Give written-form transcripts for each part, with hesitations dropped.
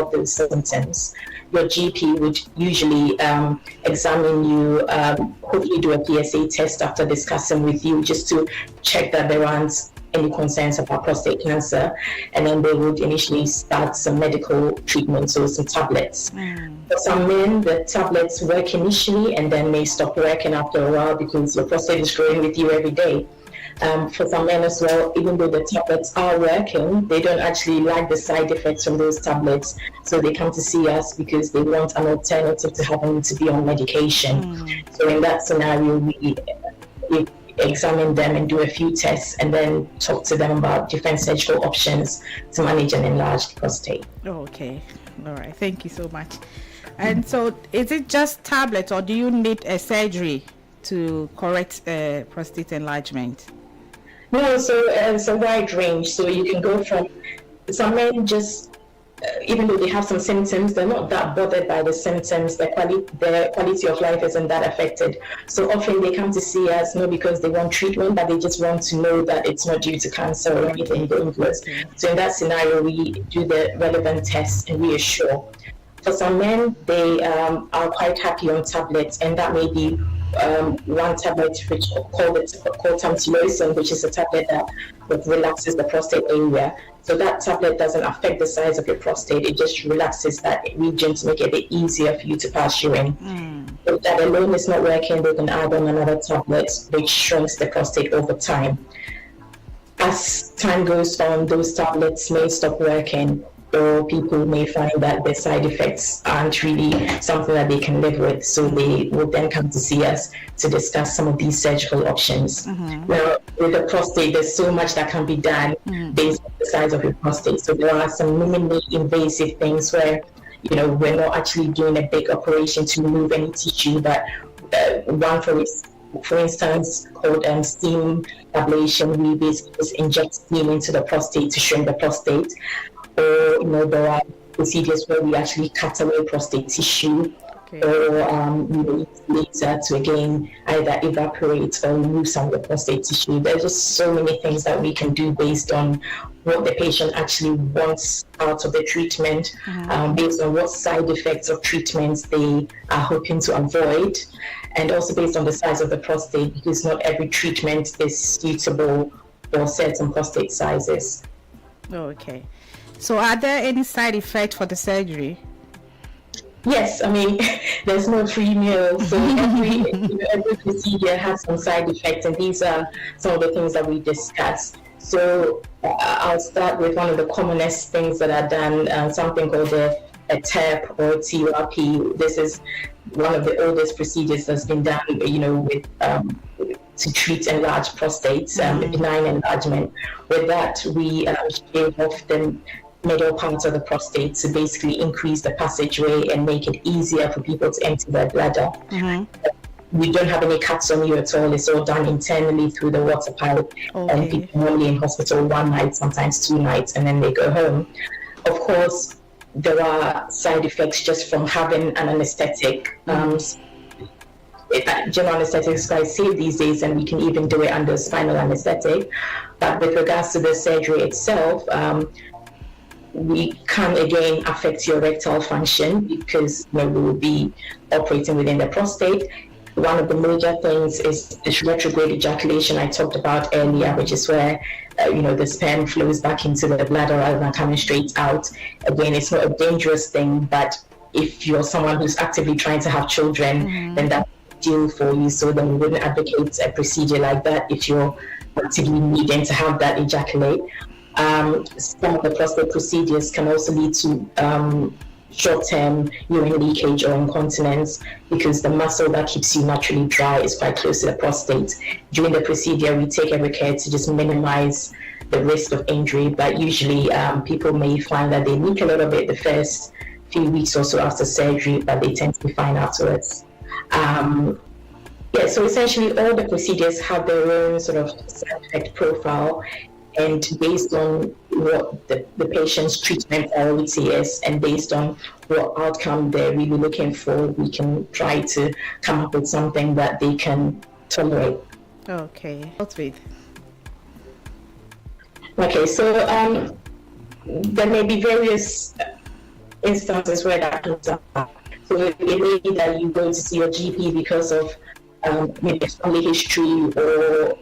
of those symptoms, your GP would usually examine you, hopefully do a PSA test after discussing with you, just to check that there aren't any concerns about prostate cancer, and then they would initially start some medical treatment, so some tablets. For some men, the tablets work initially and then may stop working after a while because your prostate is growing with you every day. For some men as well, even though the tablets are working, they don't actually like the side effects from those tablets, so they come to see us because they want an alternative to having to be on medication. So in that scenario, we examine them and do a few tests and then talk to them about different surgical options to manage an enlarged prostate. Okay, all right, thank you so much. And so is it just tablets, or do you need a surgery to correct prostate enlargement? No, so it's a wide range. So you can go from, some men just, even though they have some symptoms, they're not that bothered by the symptoms. Their quality of life isn't that affected. So often they come to see us not because they want treatment, but they just want to know that it's not due to cancer or anything dangerous. So in that scenario, we do the relevant tests and reassure. For some men, they are quite happy on tablets, and that may be one tablet which called tamsulosin, which is a tablet that relaxes the prostate area. So that tablet doesn't affect the size of your prostate, it just relaxes that region to make it a bit easier for you to pass urine. If that alone is not working, they can add on another tablet which shrinks the prostate over time. As time goes on, those tablets may stop working, or people may find that the side effects aren't really something that they can live with, so they will then come to see us to discuss some of these surgical options. Now, with the prostate, there's so much that can be done based on the size of your prostate. So there are some minimally invasive things where, you know, we're not actually doing a big operation to remove any tissue, but one for instance, called steam ablation. We basically just inject steam into the prostate to shrink the prostate. Or, you know, there are procedures where we actually cut away prostate tissue, or use laser to again either evaporate or remove some of the prostate tissue. There's just so many things that we can do based on what the patient actually wants out of the treatment, based on what side effects of treatments they are hoping to avoid, and also based on the size of the prostate, because not every treatment is suitable for certain prostate sizes. Okay. So are there any side effects for the surgery? Yes, I mean, there's no free meal. So every procedure has some side effects, and these are some of the things that we discuss. So I'll start with one of the commonest things that are done, something called a TEP or TURP. This is one of the oldest procedures that's been done, you know, with to treat enlarged prostates, benign enlargement. With that, we shave off the middle part of the prostate to basically increase the passageway and make it easier for people to empty their bladder. We don't have any cuts on you at all. It's all done internally through the water pipe. And people normally in hospital 1 night, sometimes 2 nights, and then they go home. Of course, there are side effects just from having an anesthetic. General anesthetic is quite safe these days, and we can even do it under spinal anesthetic. But with regards to the surgery itself, we can again affect your erectile function because we will be operating within the prostate. One of the major things is this retrograde ejaculation I talked about earlier, which is where the sperm flows back into the bladder rather than coming straight out. Again, it's not a dangerous thing, but if you're someone who's actively trying to have children, then that's a deal for you. So then we wouldn't advocate a procedure like that if you're actively needing to have that ejaculate. Some of the prostate procedures can also lead to short-term urine leakage or incontinence because the muscle that keeps you naturally dry is quite close to the prostate. During the procedure, we take every care to just minimize the risk of injury, but usually people may find that they leak a little bit the first few weeks or so after surgery, but they tend to be fine afterwards. So essentially all the procedures have their own sort of side effect profile, and based on what the patient's treatment priority is and based on what outcome they're really looking for, we can try to come up with something that they can tolerate. Okay. Atswei. Okay, so there may be various instances where that comes up. So it may be that you go to see your GP because of maybe family history, or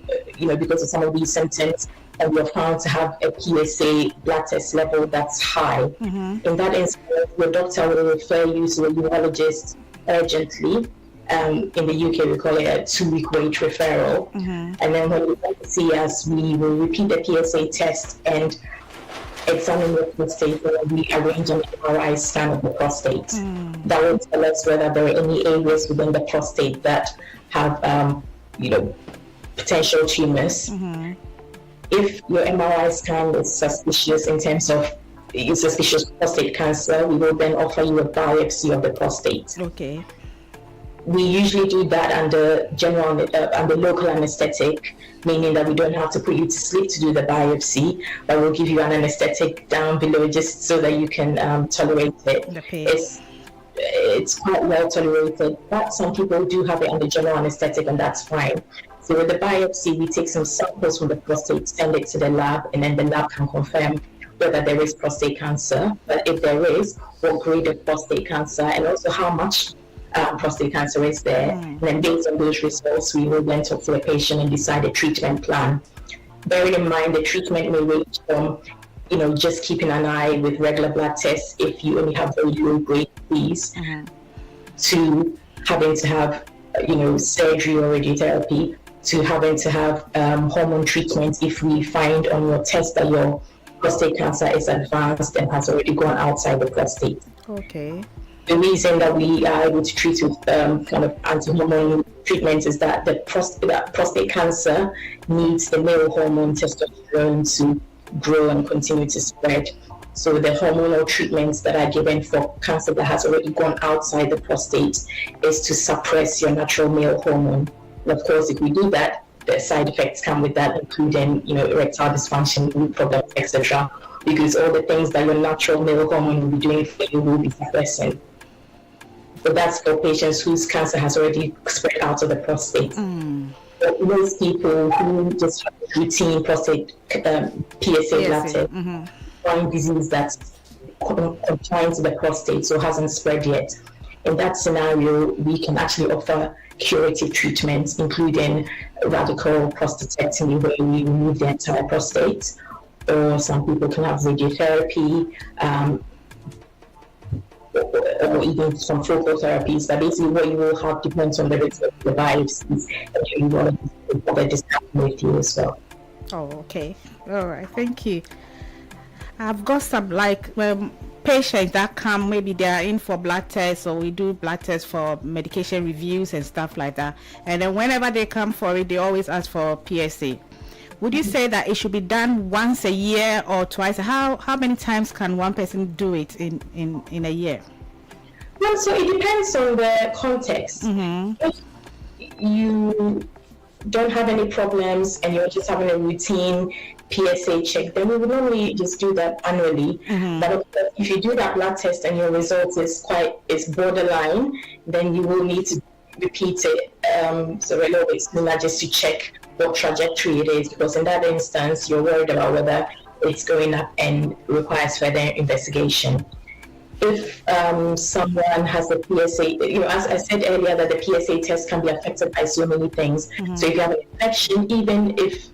because of some of these symptoms, and you're found to have a PSA blood test level that's high. In that instance, your doctor will refer you to a urologist urgently. In the UK, we call it a 2-week wait referral. And then when you come to see us, we will repeat the PSA test and examine the prostate, and we arrange an MRI scan of the prostate. That will tell us whether there are any areas within the prostate that have, potential tumors. If your MRI scan is suspicious in terms of suspicious prostate cancer, we will then offer you a biopsy of the prostate. Okay. We usually do that under local anesthetic, meaning that we don't have to put you to sleep to do the biopsy, but we'll give you an anesthetic down below just so that you can tolerate it. It's quite well tolerated, but some people do have it under general anesthetic, and that's fine. So with the biopsy, we take some samples from the prostate, send it to the lab, and then the lab can confirm whether there is prostate cancer, but if there is, what grade of prostate cancer, and also how much prostate cancer is there. And then based on those results, we will then talk to the patient and decide a treatment plan. Bearing in mind, the treatment may range from just keeping an eye with regular blood tests if you only have very low grade disease, to having to have surgery or radiotherapy, to having to have hormone treatment if we find on your test that your prostate cancer is advanced and has already gone outside the prostate. Okay. The reason that we are able to treat with kind of anti-hormone treatments is that the prostate cancer needs the male hormone testosterone to grow and continue to spread. So the hormonal treatments that are given for cancer that has already gone outside the prostate is to suppress your natural male hormone. And of course, if we do that, the side effects come with that, including erectile dysfunction, mood problems, etc. Because all the things that your natural male hormone will be doing for you will be suppressing. So that's for patients whose cancer has already spread out of the prostate. But most people who just have routine prostate PSA blood test, find disease that's confined to the prostate, so hasn't spread yet. In that scenario, we can actually offer curative treatments, including radical prostatectomy, where we remove the entire prostate, or some people can have radiotherapy, or even some focal therapies. But basically, what you will have depends on the result of the biopsies, and you want to discuss with you as well. Oh, okay. All right. Thank you. I've got some patients that come, maybe they are in for blood tests, or we do blood tests for medication reviews and stuff like that. And then whenever they come for it, they always ask for PSA. Would you say that it should be done once a year or twice? How many times can one person do it in a year? Well, so it depends on the context. If you don't have any problems and you're just having a routine PSA check, then we would normally just do that annually. But of course, if you do that blood test and your result is borderline, then you will need to repeat it so a little bit sooner, just to check what trajectory it is, because in that instance you're worried about whether it's going up and requires further investigation. If someone has a PSA, as I said earlier, that the PSA test can be affected by so many things. So if you have an infection, even if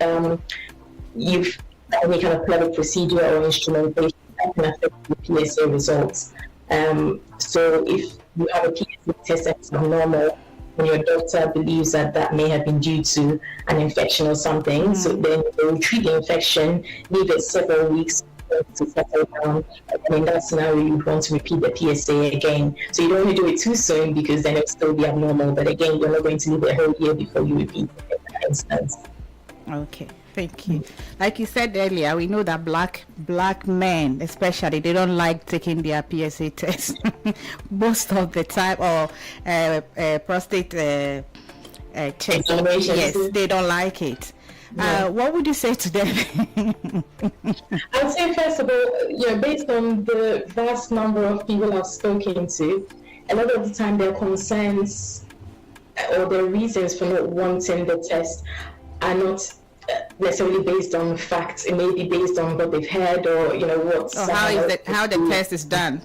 you've done any kind of pelvic procedure or instrumentation, that can affect the PSA results. So if you have a PSA test that's abnormal, and your doctor believes that may have been due to an infection or something, so then they will treat the infection, leave it several weeks to settle down, and in that scenario you want to repeat the PSA again. So you don't want to do it too soon, because then it'll still be abnormal, but again, you're not going to leave it a whole year before you repeat it in that instance. Okay, thank you. Like you said earlier, we know that black men especially, they don't like taking their PSA test most of the time, or prostate check. Yes, they don't like it. What would you say to them? I would say, first of all, based on the vast number of people I've spoken to, a lot of the time their concerns or their reasons for not wanting the test are not necessarily based on facts. It may be based on what they've heard, or how the test is done.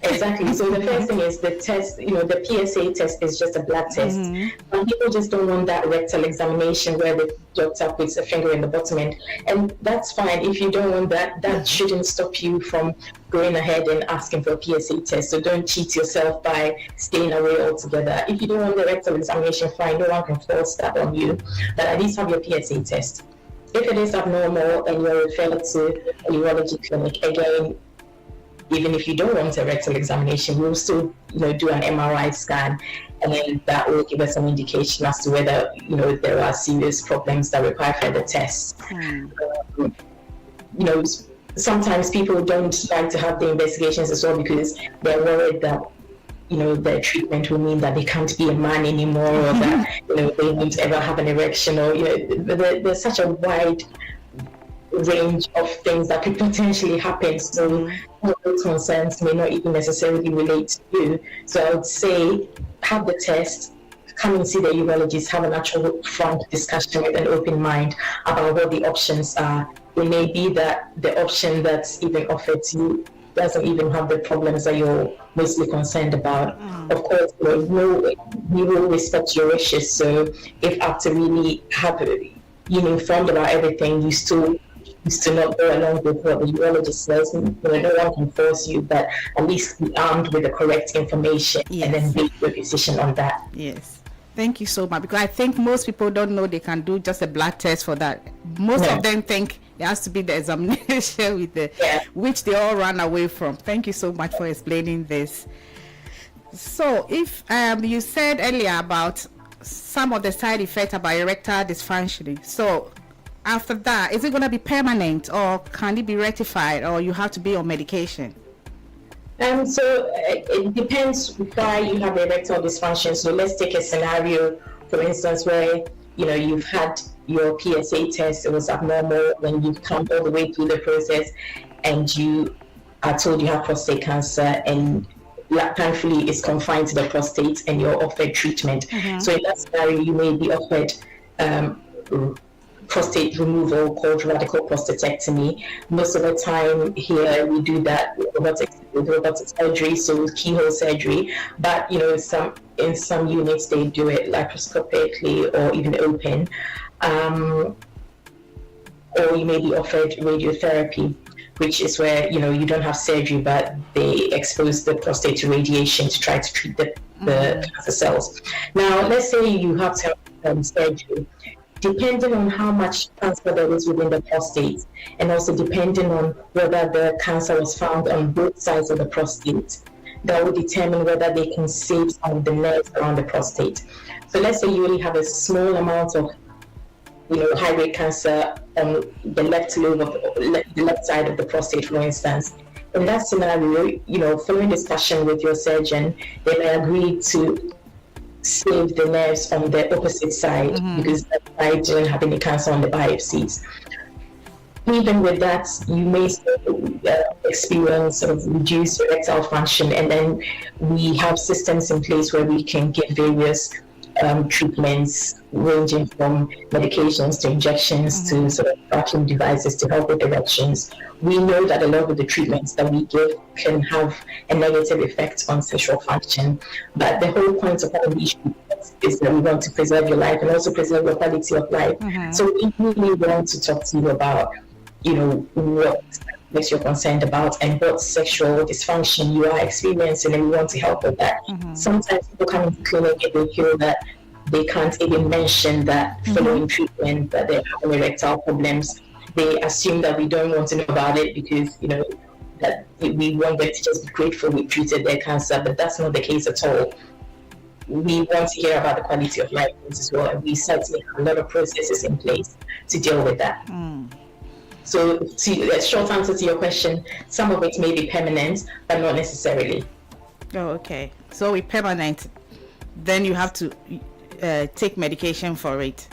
Exactly. So the first thing is the test, the PSA test is just a blood test. Some people just don't want that rectal examination where the doctor puts a finger in the bottom end. And that's fine. If you don't want that, that shouldn't stop you from going ahead and asking for a PSA test. So don't cheat yourself by staying away altogether. If you don't want the rectal examination, fine. No one can force that on you. But at least have your PSA test. If it is abnormal and you're referred to a urology clinic, again, even if you don't want a rectal examination, we'll still, do an MRI scan, and then that will give us an indication as to whether, there are serious problems that require further tests. Sometimes people don't like to have the investigations as well because they're worried that, their treatment will mean that they can't be a man anymore, or that, they won't ever have an erection, or, there's such a wide range of things that could potentially happen. So those concerns may not even necessarily relate to you. So I would say have the test, come and see the urologist, have an actual frank discussion with an open mind about what the options are. It may be that the option that's even offered to you doesn't even have the problems that you're mostly concerned about. Of course, we will respect your wishes. So if after really have informed about everything, you still not go along with what the urologist says, no one can force you, but at least be armed with the correct information and then make your decision on that. Yes. Thank you so much, because I think most people don't know they can do just a blood test for that. Most of them think it has to be the examination with which they all run away from. Thank you so much for explaining this. So if you said earlier about some of the side effects about erectile dysfunction, so after that, is it going to be permanent, or can it be rectified, or you have to be on medication? So it depends why you have erectile dysfunction. So let's take a scenario, for instance, where you've had your PSA test, it was abnormal, when you've come all the way through the process and you are told you have prostate cancer, and thankfully it's confined to the prostate and you're offered treatment. So in that scenario, you may be offered prostate removal called radical prostatectomy. Most of the time here we do that with robotic surgery, so with keyhole surgery. But in some units they do it laparoscopically or even open. Or you may be offered radiotherapy, which is where you don't have surgery, but they expose the prostate to radiation to try to treat the cancer cells. Now, let's say you have to have surgery. Depending on how much cancer there is within the prostate, and also depending on whether the cancer was found on both sides of the prostate, that will determine whether they can save some of the nerves around the prostate. So let's say you only have a small amount of high-grade cancer on the left lobe of the left side of the prostate, for instance. In that scenario, following discussion with your surgeon, they may agree to save the nerves on the opposite side, because that side didn't have any cancer on the biopsies. Even with that, you may experience sort of reduced erectile function, and then we have systems in place where we can give various treatments ranging from medications to injections to sort of vacuum devices to help with erections. We know that a lot of the treatments that we give can have a negative effect on sexual function, but the whole point of all these treatments is that we want to preserve your life and also preserve your quality of life. So we really want to talk to you about, what makes you're concerned about and what sexual dysfunction you are experiencing, and we want to help with that. Sometimes people come into clinic and they feel that they can't even mention that following treatment that they're having erectile problems. They assume that we don't want to know about it because that we want them to just be grateful we treated their cancer, but that's not the case at all. We want to hear about the quality of life as well, and we certainly have a lot of processes in place to deal with that. So, a short answer to your question, some of it may be permanent, but not necessarily. Oh, okay. So with permanent, then you have to take medication for it.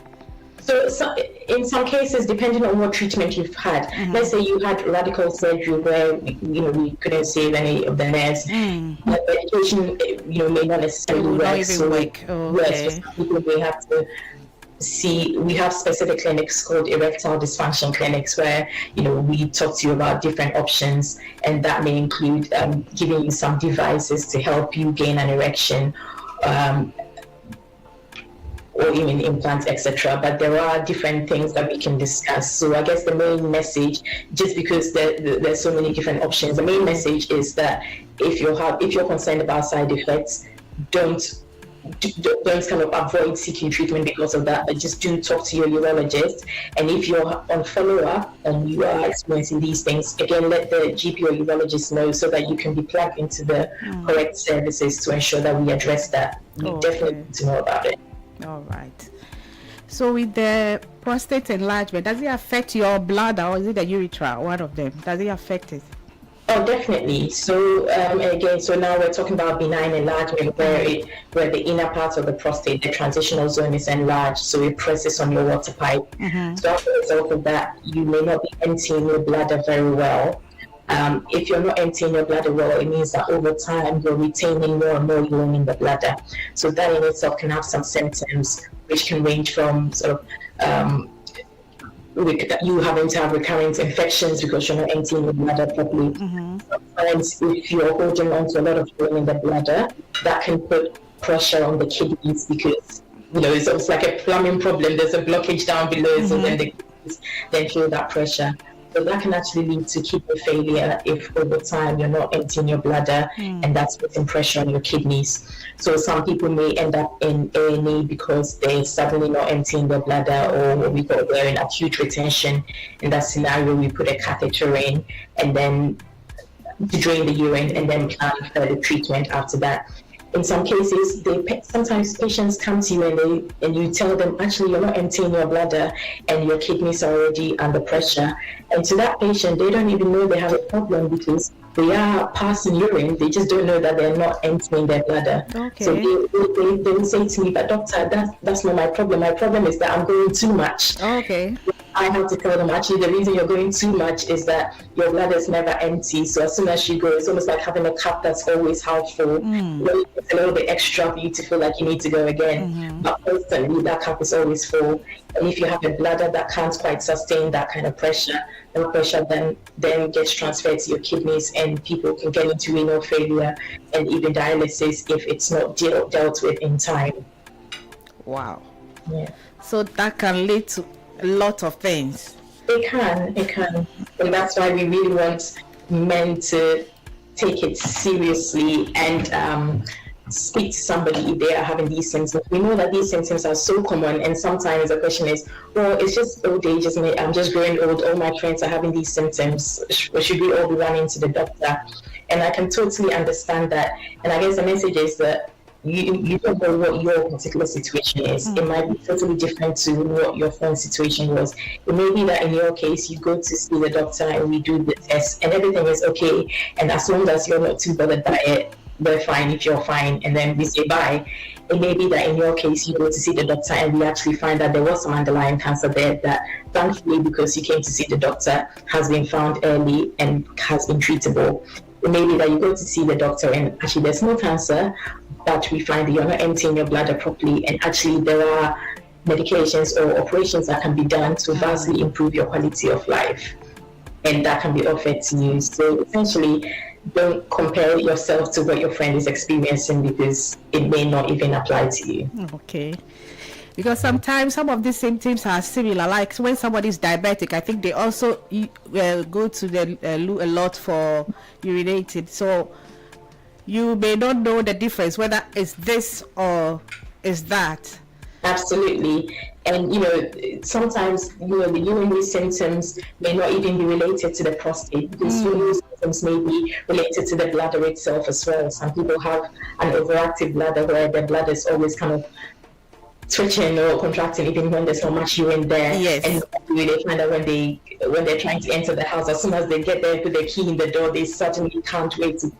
So in some cases, depending on what treatment you've had, let's say you had radical surgery where we couldn't save any of the nerves. The medication may not necessarily work. Not even work. Oh, okay. Yes, for some people they have to we have specific clinics called erectile dysfunction clinics where, we talk to you about different options, and that may include giving you some devices to help you gain an erection, or even implants, etc. But there are different things that we can discuss. So I guess the main message, just because there's so many different options, the main message is that if you're concerned about side effects, don't kind of avoid seeking treatment because of that, but just do talk to your urologist. And if you're on follow-up and you are experiencing these things, again, let the GP or urologist know so that you can be plugged into the correct services to ensure that we address that. We definitely need to know about it. All right. So with the prostate enlargement, does it affect your bladder or is it the urethra? One of them. Does it affect it? Oh, definitely. So again, so now we're talking about benign enlargement, where the inner part of the prostate, the transitional zone, is enlarged, so it presses on your water pipe. So as a result of that, you may not be emptying your bladder very well. If you're not emptying your bladder well, it means that over time you're retaining more and more urine in the bladder. So that in itself can have some symptoms, which can range from sort of you having to have recurrent infections because you're not emptying your bladder properly. Sometimes if you're holding on to a lot of urine in the bladder, that can put pressure on the kidneys because, it's almost like a plumbing problem. There's a blockage down below, so then the kidneys then feel that pressure. So that can actually lead to kidney failure if over time you're not emptying your bladder, and that's putting pressure on your kidneys. So some people may end up in A&E because they're suddenly not emptying their bladder, or what we call they're in acute retention. In that scenario, we put a catheter in and then to drain the urine and then plan further treatment after that. In some cases, sometimes patients come to you and you tell them, actually, you're not emptying your bladder and your kidneys are already under pressure. And to that patient, they don't even know they have a problem because they are passing urine. They just don't know that they're not emptying their bladder. Okay. So they will say to me, but doctor, that's not my problem. My problem is that I'm going too much. Okay. I have to tell them, actually, the reason you're going too much is that your bladder is never empty. So as soon as you go, it's almost like having a cup that's always half full. It's a little bit extra for you to feel like you need to go again. But constantly, that cup is always full. And if you have a bladder that can't quite sustain that kind of pressure, that pressure then gets transferred to your kidneys, and people can get into renal failure and even dialysis if it's not dealt with in time. Wow. Yeah. So that can lead to a lot of things. It can. And that's why we really want men to take it seriously and speak to somebody if they are having these symptoms. We know that these symptoms are so common, and sometimes the question is, well, it's just old age, isn't it? I'm just growing old. All my friends are having these symptoms. Should we all be running to the doctor? And I can totally understand that. And I guess the message is that you don't know what your particular situation is. It might be totally different to what your friend's situation was. It may be that in your case, you go to see the doctor and we do the test and everything is okay. And as long as you're not too bothered by it, we're fine if you're fine. And then we say bye. It may be that in your case, you go to see the doctor and we actually find that there was some underlying cancer there that thankfully, because you came to see the doctor, has been found early and has been treatable. It may be that you go to see the doctor and actually there's no cancer, but we find that you're not emptying your bladder properly, and actually there are medications or operations that can be done to vastly improve your quality of life, and that can be offered to you. So essentially, don't compare yourself to what your friend is experiencing because it may not even apply to you. Okay. Because sometimes some of these symptoms are similar. Like when somebody is diabetic, I think they also go to the loo a lot for urinating. So you may not know the difference whether it's this or is that. Absolutely. And sometimes the urinary symptoms may not even be related to the prostate, because urinary symptoms may be related to the bladder itself as well. Some people have an overactive bladder where the bladder is always kind of twitching or contracting even when there's not much urine there. Yes. And they find that when they're trying to enter the house, as soon as they get there, put their key in the door, they certainly can't wait to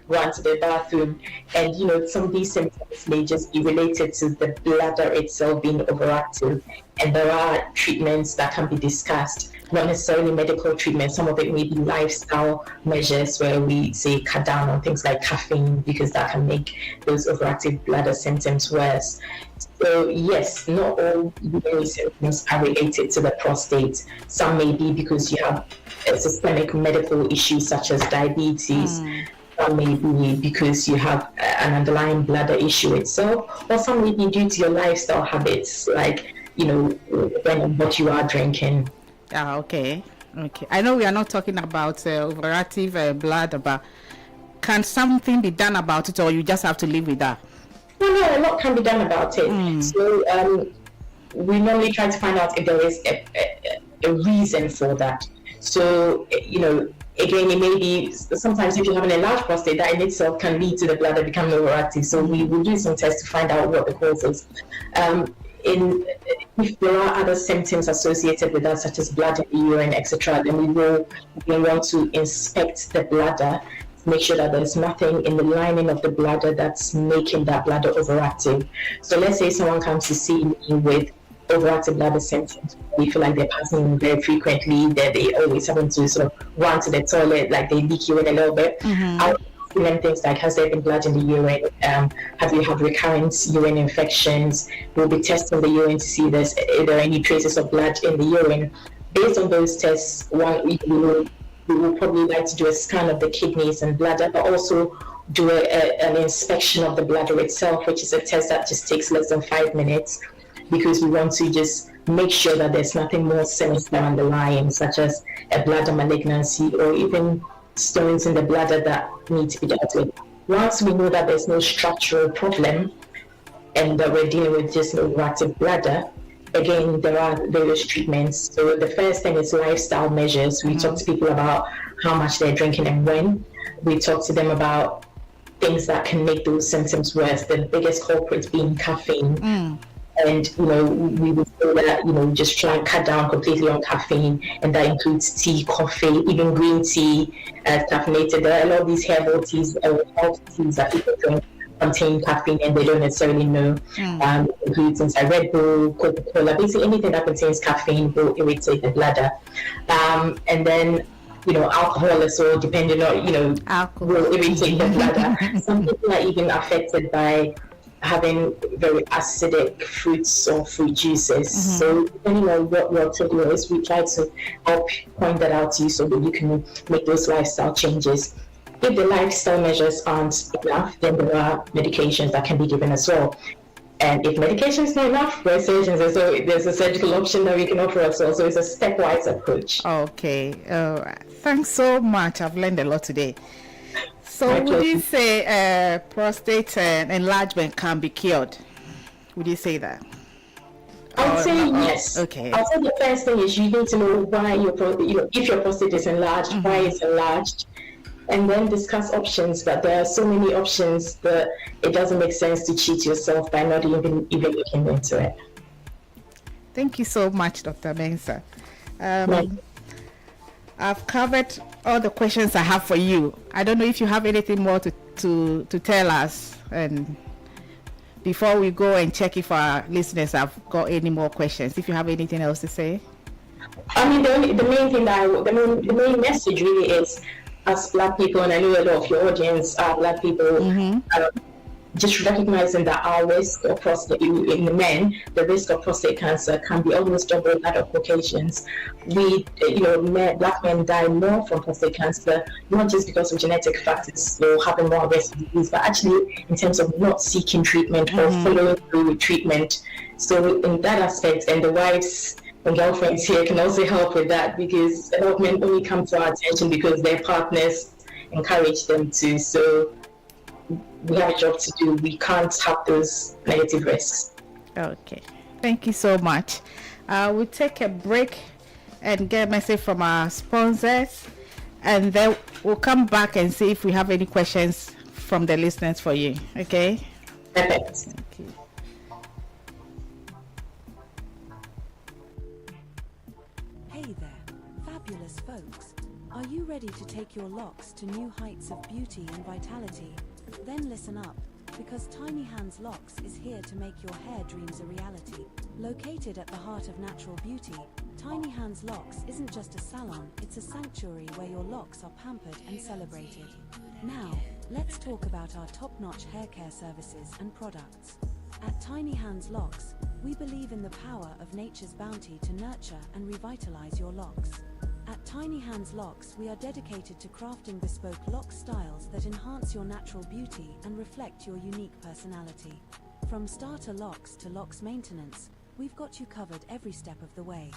run to the bathroom. And, some of these symptoms may just be related to the bladder itself being overactive. And there are treatments that can be discussed, not necessarily medical treatment. Some of it may be lifestyle measures where we say cut down on things like caffeine, because that can make those overactive bladder symptoms worse. So yes, not all urinary symptoms are related to the prostate. Some may be because you have a systemic medical issue such as diabetes. Some may be because you have an underlying bladder issue itself, or some may be due to your lifestyle habits, like, what you are drinking. Okay. I know we are not talking about overactive bladder, but can something be done about it, or you just have to live with that? No, a lot can be done about it. So we normally try to find out if there is a reason for that. So, again, it may be sometimes if you're having a large prostate, that in itself can lead to the bladder becoming overactive. So we will do some tests to find out what the cause is. If there are other symptoms associated with that, such as blood in the urine, etc., then we want to inspect the bladder to make sure that there's nothing in the lining of the bladder that's making that bladder overactive. So let's say someone comes to see me with overactive bladder symptoms. They feel like they're passing very frequently, that they always having to sort of run to the toilet, like they leak urine a little bit. I'll ask them things like, has there been blood in the urine? Have you had recurrent urine infections? We'll be testing the urine to see if there are any traces of blood in the urine. Based on those tests, we will probably like to do a scan of the kidneys and bladder, but also do an inspection of the bladder itself, which is a test that just takes less than 5 minutes, because we want to just make sure that there's nothing more sinister underlying, such as a bladder malignancy or even stones in the bladder that need to be dealt with. Once we know that there's no structural problem and that we're dealing with just an overactive bladder, again, there are various treatments. So the first thing is lifestyle measures. We talk to people about how much they're drinking and when. We talk to them about things that can make those symptoms worse, the biggest culprit being caffeine. And, we would say that, just try and cut down completely on caffeine. And that includes tea, coffee, even green tea, caffeinated. There are a lot of these herbal teas or health teas that people drink contain caffeine and they don't necessarily know. Includes things like Red Bull, Coca-Cola, basically anything that contains caffeine will irritate the bladder. And then, alcohol as well, depending on, alcohol will irritate the bladder. Some people are even affected by having very acidic fruits or fruit juices. So depending on what your trigger is, we try to help point that out to you so that you can make those lifestyle changes. If the lifestyle measures aren't enough, then there are medications that can be given as well. And if medication is not enough, we're surgeons, and so there's a surgical option that we can offer as well. So it's a stepwise approach. Okay, all right. Thanks so much. I've learned a lot today. So would you say prostate enlargement can be cured? Would you say that? I would say yes. Okay. I'd say the first thing is you need to know why if your prostate is enlarged, why it's enlarged, and then discuss options. But there are so many options that it doesn't make sense to cheat yourself by not even looking into it. Thank you so much, Dr. Mensah. I've covered all the questions I have for you. I don't know if you have anything more to tell us, and before we go and check if our listeners have got any more questions, if you have anything else to say. I mean, the main thing the main message really is, as Black people, and I know a lot of your audience are Black people, just recognizing that our risk of prostate in the men, the risk of prostate cancer can be almost double that of Caucasians. Black men die more from prostate cancer, not just because of genetic factors or having more risk of disease, but actually in terms of not seeking treatment or following through with treatment. So in that aspect, and the wives and girlfriends here can also help with that, because a lot of men only come to our attention because their partners encourage them to. So we have a job to do. We can't have those negative risks. Okay. Thank you so much. We'll take a break and get a message from our sponsors, and then we'll come back and see if we have any questions from the listeners for you. Okay? Perfect. Thank you. Hey there, fabulous folks. Are you ready ready to take your locks to new heights of beauty and vitality? Then listen up, because Tiny Hands Locks is here to make your hair dreams a reality. Located at the heart of natural beauty, Tiny Hands Locks isn't just a salon, it's a sanctuary where your locks are pampered and celebrated. Now, let's talk about our top-notch hair care services and products. At Tiny Hands Locks, we believe in the power of nature's bounty to nurture and revitalize your locks. At Tiny Hands Locks, we are dedicated to crafting bespoke lock styles that enhance your natural beauty and reflect your unique personality. From starter locks to locks maintenance, we've got you covered every step of the way.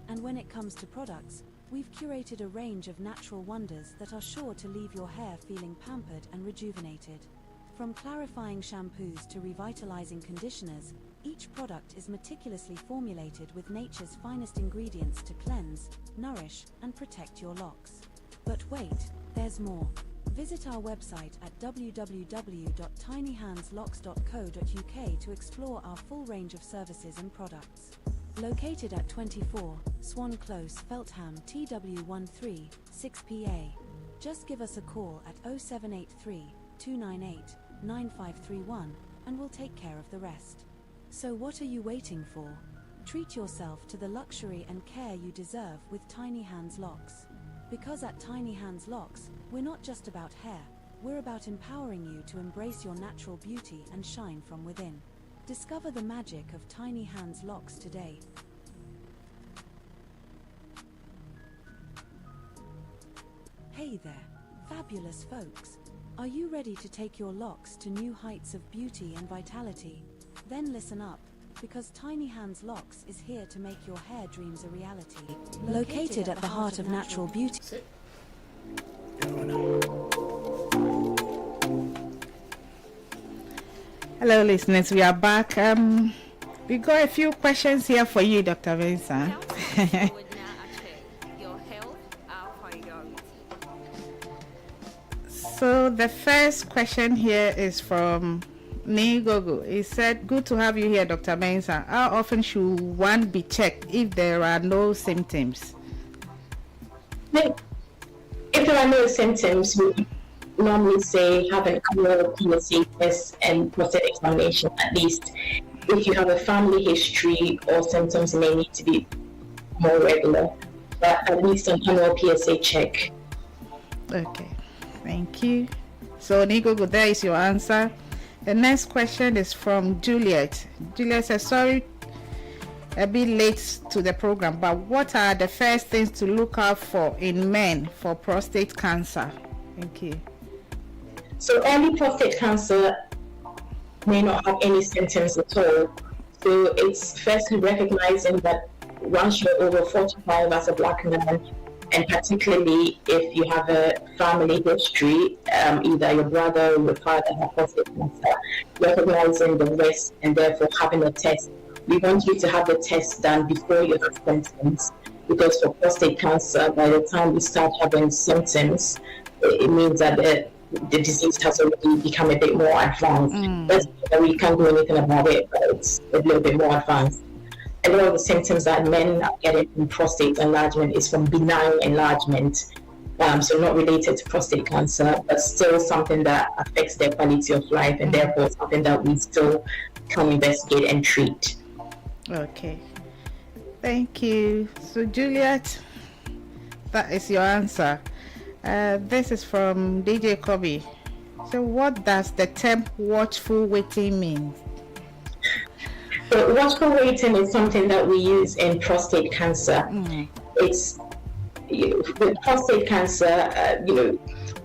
And when it comes to products, we've curated a range of natural wonders that are sure to leave your hair feeling pampered and rejuvenated. From clarifying shampoos to revitalizing conditioners, each product is meticulously formulated with nature's finest ingredients to cleanse, nourish, and protect your locks. But wait, there's more. Visit our website at www.tinyhandslocks.co.uk to explore our full range of services and products. Located at 24 Swan Close, Feltham, TW13 6PA. Just give us a call at 0783 298 9531 and we'll take care of the rest. So what are you waiting for? Treat yourself to the luxury and care you deserve with Tiny Hands Locks. Because at Tiny Hands Locks, we're not just about hair, we're about empowering you to embrace your natural beauty and shine from within. Discover the magic of Tiny Hands Locks today. Hey there, fabulous folks. Are you ready to take your locks to new heights of beauty and vitality? Then listen up, because Tiny Hands Locks is here to make your hair dreams a reality. Located at the heart of natural beauty. Hello, listeners. We are back. We got a few questions here for you, Dr. Mensah. So the first question here is from Nigogo. He said, "Good to have you here, Dr. Mensah. How often should one be checked if there are no symptoms?" If there are no symptoms, we normally say have an annual PSA test and prostate examination at least. If you have a family history or symptoms, may need to be more regular, but at least an annual PSA check. Okay, thank you. So Nigogo, there is your answer. The next question is from Juliet. Juliet says, "Sorry, a bit late to the program, but what are the first things to look out for in men for prostate cancer?" Thank you. So early prostate cancer may not have any symptoms at all. So it's firstly recognizing that once you're over 45 as a black man, and particularly if you have a family history, either your brother or your father have prostate cancer, recognizing the risk and therefore having a test. We want you to have the test done before you have symptoms, because for prostate cancer, by the time you start having symptoms, it means that the disease has already become a bit more advanced. We can't do anything about it, but it's a little bit more advanced. A lot of the symptoms that men are getting from prostate enlargement is from benign enlargement, so not related to prostate cancer, but still something that affects their quality of life, and therefore something that we still can investigate and treat. Okay, thank you. So Juliet, that is your answer. This is from DJ Kobe. So what does the term watchful waiting mean? So watchful waiting is something that we use in prostate cancer. It's with prostate cancer,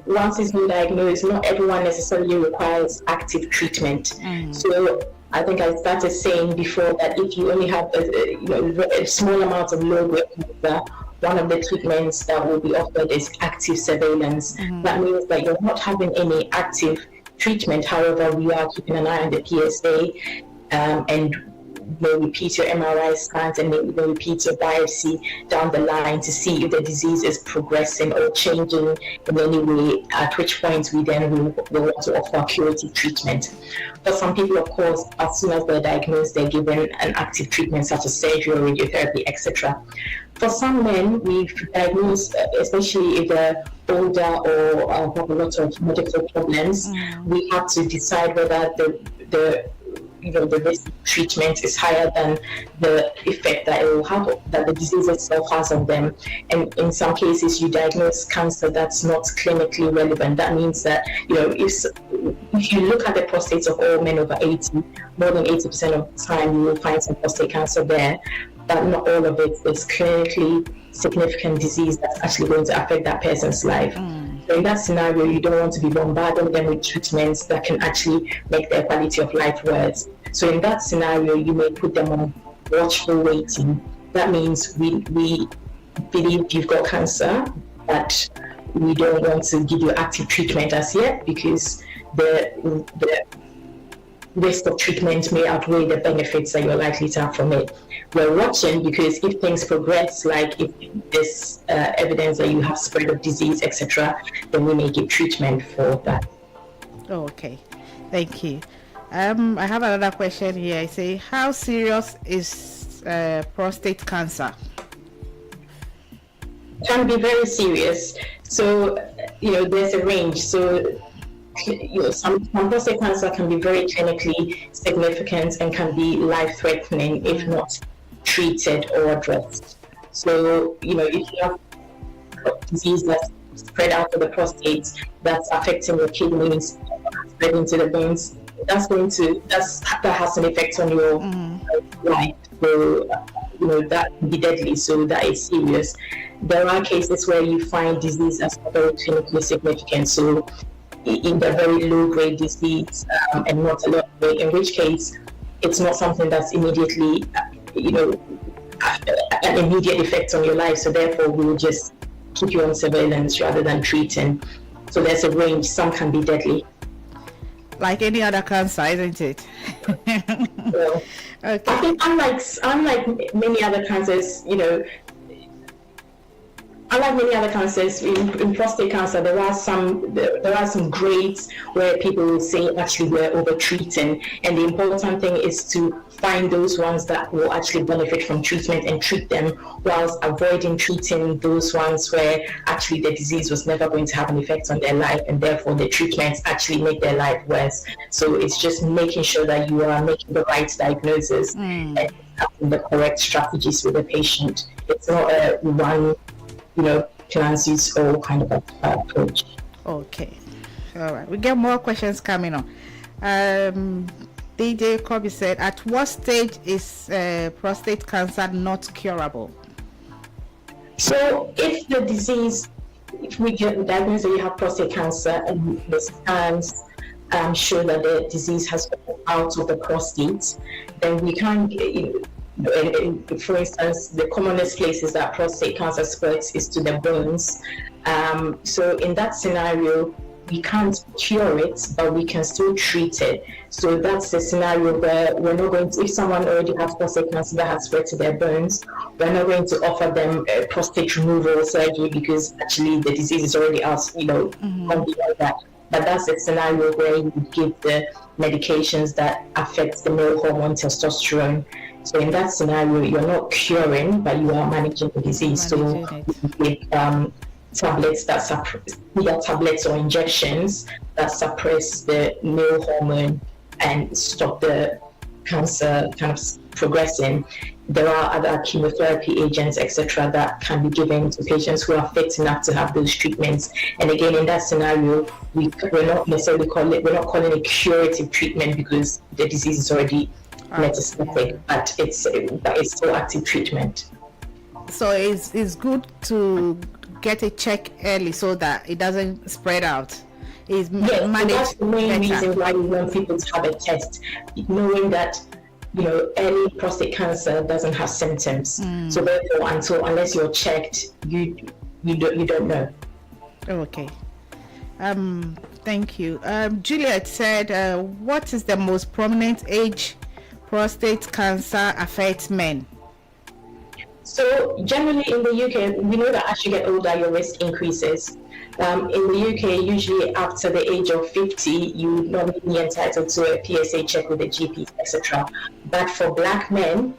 once it's been diagnosed, not everyone necessarily requires active treatment. So I think I started saying before that if you only have a small amount of low-grade cancer, one of the treatments that will be offered is active surveillance. That means that you're not having any active treatment. However, we are keeping an eye on the PSA, and repeat your MRI scans and maybe repeat your biopsy down the line to see if the disease is progressing or changing in any way, at which point we then will want to offer curative treatment. For some people, of course, as soon as they're diagnosed, they're given an active treatment such as surgery or radiotherapy, etc. For some men, we've diagnosed, especially if they're older or have a lot of medical problems, we have to decide whether the risk of treatment is higher than the effect that it will have, that the disease itself has on them. And in some cases, you diagnose cancer that's not clinically relevant. That means that, if you look at the prostates of all men over 80, more than 80% of the time you will find some prostate cancer there, but not all of it is clinically significant disease that's actually going to affect that person's life. So in that scenario, you don't want to be bombarding them with treatments that can actually make their quality of life worse. So in that scenario, you may put them on watchful waiting. That means we believe you've got cancer, but we don't want to give you active treatment as yet because the risk of treatment may outweigh the benefits that you're likely to have from it. We're watching because if things progress, like if there's evidence that you have spread of disease, etc., then we may give treatment for that. Okay, thank you. I have another question here. I say, how serious is prostate cancer? It can be very serious. So, there's a range. So, some prostate cancer can be very clinically significant and can be life-threatening if not treated or addressed. So, if you have disease that's spread out of the prostate, that's affecting your kidneys, spreading to the bones, that has an effect on your life. So, that can be deadly. So that is serious. There are cases where you find disease that's not very clinically significant. So in the very low-grade disease and not a lot of grade, in which case it's not something that's immediately, an immediate effect on your life. So therefore, we will just keep you on surveillance rather than treating. So there's a range. Some can be deadly. Like any other cancer, isn't it? Well, okay. I think unlike many other cancers, unlike many other cancers, in prostate cancer, there are some grades where people will say actually we're over-treating, and the important thing is to find those ones that will actually benefit from treatment and treat them, whilst avoiding treating those ones where actually the disease was never going to have an effect on their life, and therefore the treatments actually make their life worse. So it's just making sure that you are making the right diagnosis and having the correct strategies with the patient. It's not a one plan suits all kind of approach. Okay, all right. We get more questions coming on. DJ Kobe said, at what stage is prostate cancer not curable? So if we get diagnosed that you have prostate cancer and the scans show that the disease has gone out of the prostate, then we can't for instance, the commonest places that prostate cancer spreads is to the bones. So in that scenario, we can't cure it, but we can still treat it. So that's the scenario where we're not going to, if someone already has prostate cancer that has spread to their bones, we're not going to offer them prostate removal surgery because actually the disease is already out, on beyond that. But that's the scenario where you would give the medications that affect the male hormone testosterone. So in that scenario, you're not curing, but you are managing the disease. So with tablets that suppress, either tablets or injections that suppress the male hormone and stop the cancer kind of progressing. There are other chemotherapy agents, etc., that can be given to patients who are fit enough to have those treatments. And again, in that scenario, we're not necessarily calling it curative treatment because the disease is already metastatic, but it's still active treatment. So it's good to get a check early so that it doesn't spread out. Yes, so that's the main reason why we want people to have a test, knowing that early prostate cancer doesn't have symptoms. So therefore, unless you're checked, you don't know. Okay. Thank you. Juliet said, what is the most prominent age prostate cancer affects men? So generally in the UK, we know that as you get older, your risk increases. In the UK, usually after the age of 50, you normally be entitled to a PSA check with a GP, etc. But for Black men,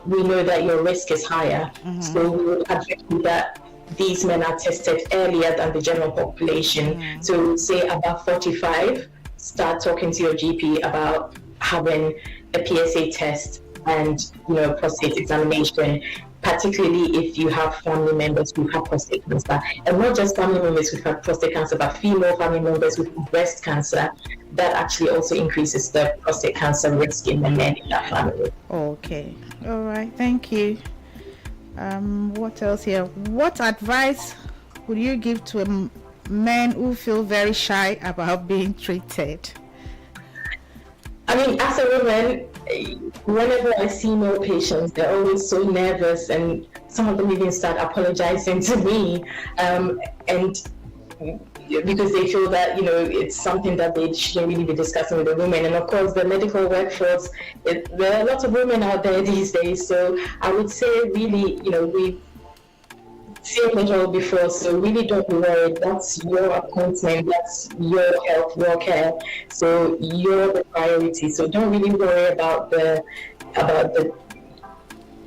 we know that your risk is higher. So we would advise that these men are tested earlier than the general population. So say above 45, start talking to your GP about having a PSA test and prostate examination, particularly if you have family members who have prostate cancer, and not just family members who have prostate cancer, but female family members who have breast cancer. That actually also increases the prostate cancer risk in the men in that family. Okay, all right, thank you. What else here? What advice would you give to men who feel very shy about being treated? I mean, as a woman, whenever I see male patients, they're always so nervous, and some of them even start apologizing to me, and because they feel that it's something that they shouldn't really be discussing with a woman. And of course, the medical workforce, there are lots of women out there these days. So I would say, really, we've seen it all before, so really don't be worried. That's your appointment, that's your health, your care, so you're the priority. So don't really worry about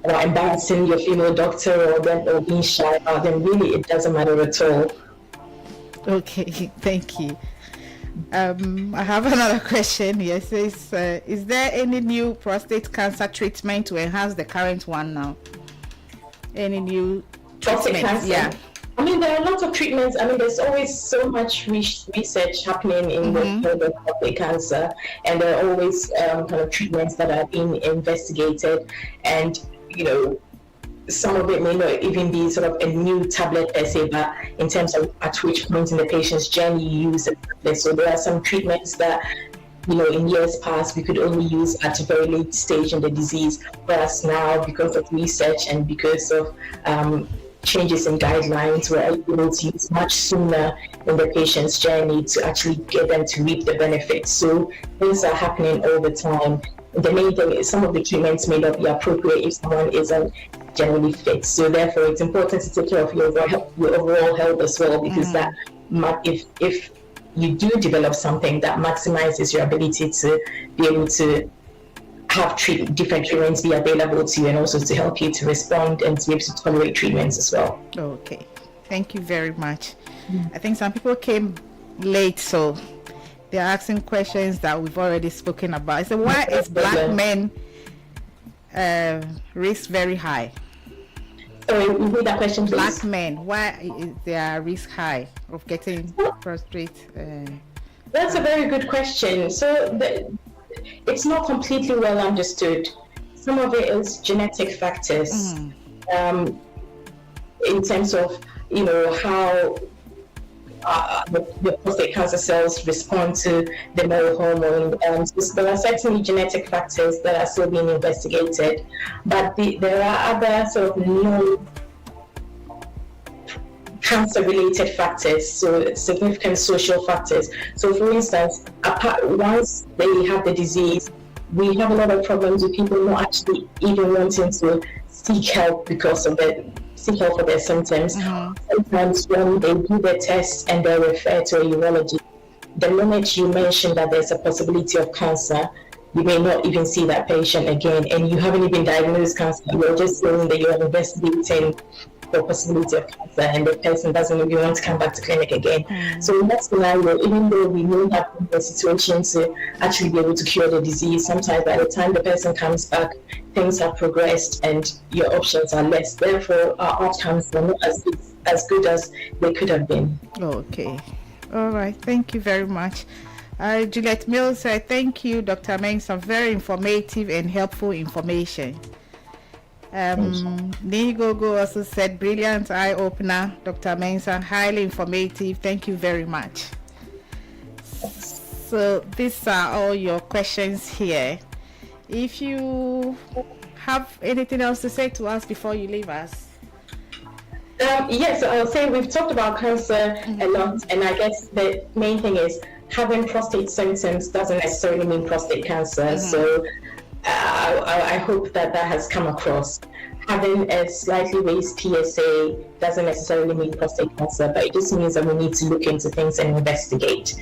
embarrassing your female doctor or being shy about them. Really, it doesn't matter at all. Okay, thank you. I have another question here. It says, is there any new prostate cancer treatment to enhance the current one now? Any new prostate cancer? Yeah. I mean, there are lots of treatments. I mean, there's always so much research happening in the field of prostate cancer, and there are always kind of treatments that are being investigated. And, some of it may not even be sort of a new tablet per se, but in terms of at which point in the patient's journey you use the tablet. So there are some treatments that, in years past, we could only use at a very late stage in the disease, whereas now, because of research and because of changes in guidelines, we're able to use much sooner in the patient's journey to actually get them to reap the benefits. So things are happening all the time. The main thing is some of the treatments may not be appropriate if someone isn't generally fit. So therefore, it's important to take care of your overall health as well, because that if you do develop something that maximizes your ability to be able to have different treatments be available to you, and also to help you to respond and to be able to tolerate treatments as well. Okay, thank you very much. I think some people came late, so they're asking questions that we've already spoken about. So why is Black men risk very high? Sorry, repeat that question, please. Black men, why is their risk high of getting prostate? That's a very good question. So it's not completely well understood. Some of it is genetic factors, in terms of how the prostate cancer cells respond to the male hormone. So there are certainly genetic factors that are still being investigated, but there are other sort of known cancer-related factors, so significant social factors. So for instance, once they have the disease, we have a lot of problems with people not actually even wanting to seek help for their symptoms. Sometimes when they do the test and they refer to a urologist, the moment you mention that there's a possibility of cancer, you may not even see that patient again, and you haven't even diagnosed cancer. You're just saying that you're investigating the possibility of cancer, and the person doesn't even want to come back to clinic again. So in that scenario, even though we may have the situation to actually be able to cure the disease, sometimes by the time the person comes back, things have progressed and your options are less. Therefore, our outcomes are not as good as they could have been. Okay. All right. Thank you very much. Juliet Mills said, thank you, Dr. Mensah, very informative and helpful information. Nigogo also said, brilliant eye-opener, Dr. Mensah, highly informative. Thank you very much. So these are all your questions here. If you have anything else to say to us before you leave us. Yes, I'll say we've talked about cancer a lot, and I guess the main thing is having prostate symptoms doesn't necessarily mean prostate cancer. So I hope that has come across. Having a slightly raised PSA doesn't necessarily mean prostate cancer, but it just means that we need to look into things and investigate.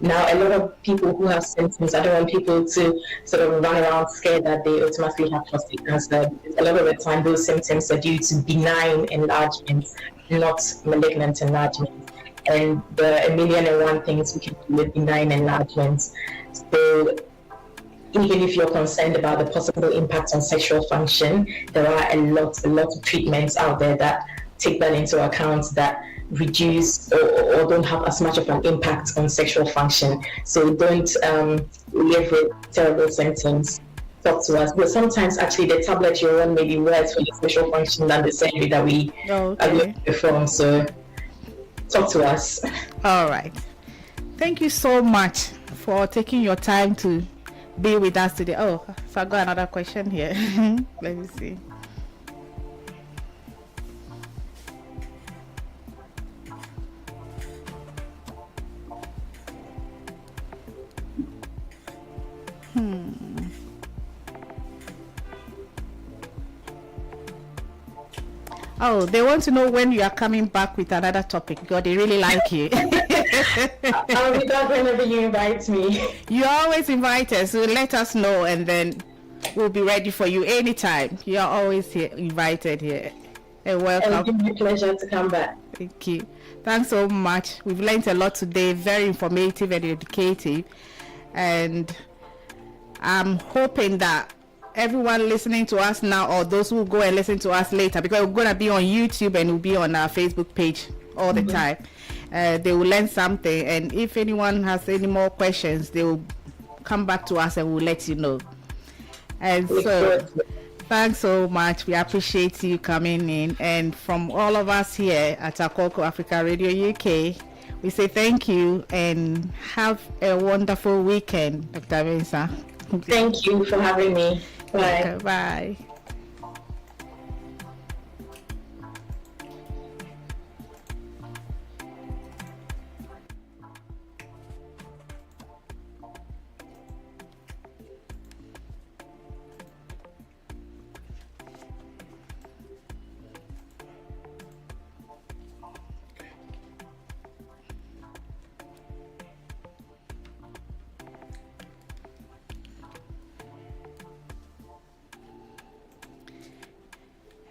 Now, a lot of people who have symptoms, I don't want people to sort of run around scared that they automatically have prostate cancer. A lot of the time, those symptoms are due to benign enlargements, not malignant enlargements. And there are a million and one things we can do with benign enlargements. So even if you're concerned about the possible impact on sexual function, there are a lot of treatments out there that take that into account, that reduce or don't have as much of an impact on sexual function. So don't live with terrible symptoms. Talk to us. But sometimes actually the tablet you're on may be worse for your sexual function than the surgery that we are going to perform. So talk to us. All right. Thank you so much for taking your time to be with us today. Oh, so I got another question here. Let me see. Oh, they want to know when you are coming back with another topic because they really like you. I'll be back whenever you invite me. You're always invited, so let us know and then we'll be ready for you anytime. You're always here, invited here. And welcome. It'll give me pleasure to come back. Thank you. Thanks so much. We've learned a lot today, very informative and educative. And I'm hoping that everyone listening to us now, or those who go and listen to us later, because we're going to be on YouTube and we'll be on our Facebook page all the time, they will learn something. And if anyone has any more questions, they will come back to us and we'll let you know. And so thanks so much. We appreciate you coming in. And from all of us here at Akoko Africa Radio UK, we say thank you and have a wonderful weekend, Dr. Mensah. Thank you for having me. Bye. Okay, bye.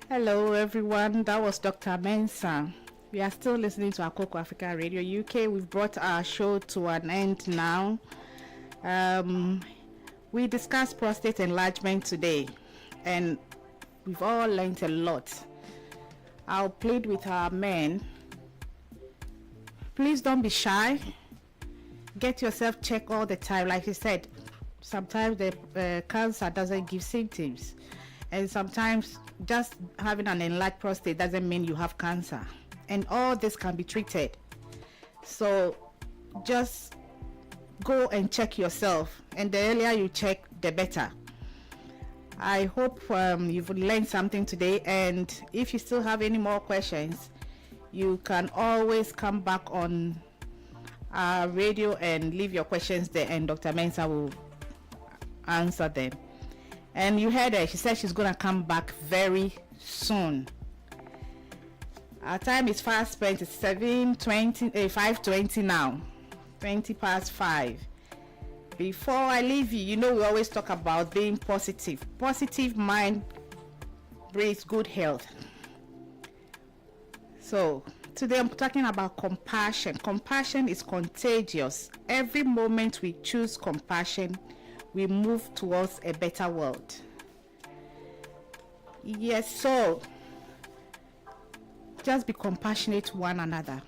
Hello everyone, that was Dr. Mensah. We are still listening to Akoko Africa Radio UK. We've brought our show to an end now. We discussed prostate enlargement today and we've all learned a lot. I'll plead with our men. Please don't be shy. Get yourself checked all the time. Like you said, sometimes the cancer doesn't give symptoms. And sometimes just having an enlarged prostate doesn't mean you have cancer. And all this can be treated. So just go and check yourself. And the earlier you check, the better. I hope you've learned something today. And if you still have any more questions, you can always come back on our radio and leave your questions there. And Dr. Mensah will answer them. And you heard her, she said she's going to come back very soon. Our time is fast spent. It's 5:20 now, 20 past 5. Before I leave you, you know we always talk about being positive. Positive mind brings good health. So today I'm talking about compassion. Compassion is contagious. Every moment we choose compassion, we move towards a better world. Yes, so just be compassionate to one another.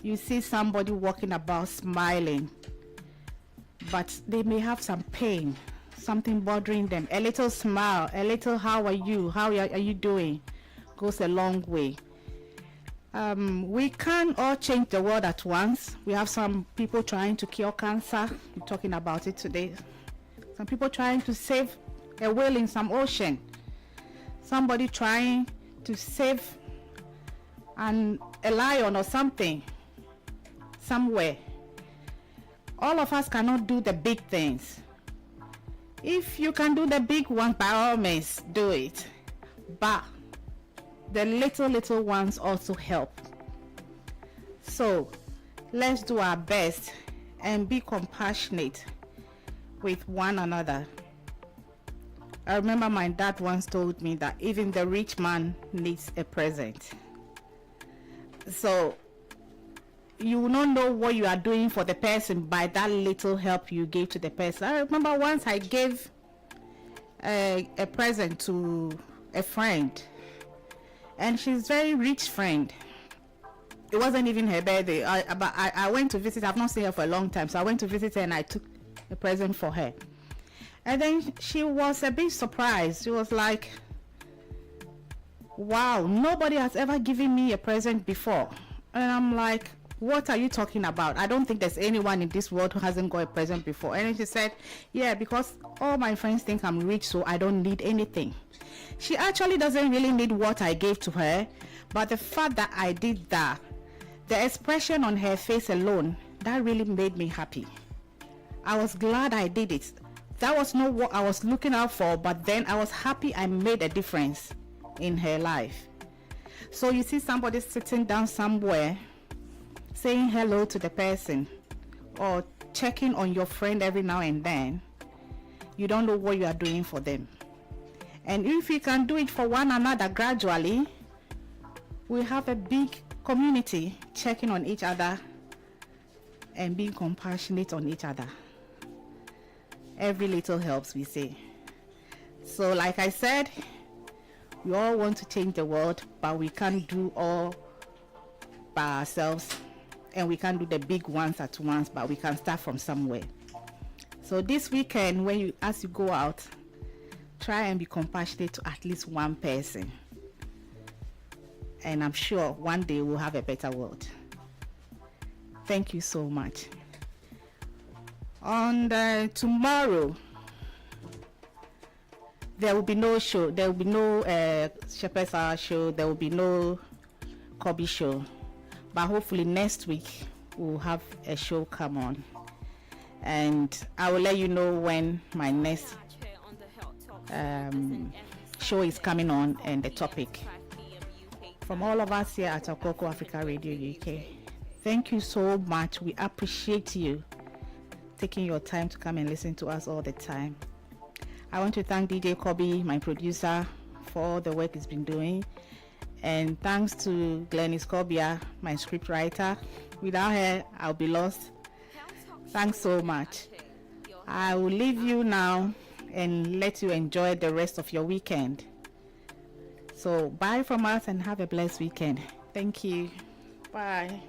You see somebody walking about smiling, but they may have some pain, something bothering them. A little smile, a little how are you doing goes a long way. We can't all change the world at once. We have some people trying to cure cancer. We're talking about it today. Some people trying to save a whale in some ocean. Somebody trying to save a lion or something somewhere. All of us cannot do the big things. If you can do the big one, by all means, do it. But the little ones also help. So let's do our best and be compassionate with one another. I remember my dad once told me that even the rich man needs a present. So you will not know what you are doing for the person by that little help you gave to the person. I remember once I gave a present to a friend, and she's a very rich friend. It wasn't even her birthday, but I went to visit. I've not seen her for a long time, so I went to visit her and I took a present for her. And then she was a bit surprised. She was like, wow, nobody has ever given me a present before. And I'm like, what are you talking about? I don't think there's anyone in this world who hasn't got a present before. And then she said, yeah, because all my friends think I'm rich, so I don't need anything. She actually doesn't really need what I gave to her, but the fact that I did that, the expression on her face alone, that really made me happy. I was glad I did it. That was not what I was looking out for, but then I was happy I made a difference in her life. So you see somebody sitting down somewhere, saying hello to the person, or checking on your friend every now and then, you don't know what you are doing for them. And if we can do it for one another gradually, we have a big community checking on each other and being compassionate on each other. Every little helps, we say. So like I said, we all want to change the world, but we can't do all by ourselves, and we can't do the big ones at once, but we can start from somewhere. So this weekend, as you go out, try and be compassionate to at least one person, and I'm sure one day we'll have a better world. Thank you so much. On tomorrow, there will be no show. There will be no Shepherd's Hour show. There will be no Kobe show. But hopefully next week we'll have a show come on, and I will let you know when my next show is coming on and the topic. From all of us here at Okoko Africa Radio UK, thank you so much. We appreciate you taking your time to come and listen to us all the time. I want to thank DJ Kobe, my producer, for all the work he's been doing. And thanks to Glennis Kobia, my script writer. Without her, I'll be lost. Thanks so much. I will leave you now and let you enjoy the rest of your weekend. So bye from us and have a blessed weekend. Thank you. Bye.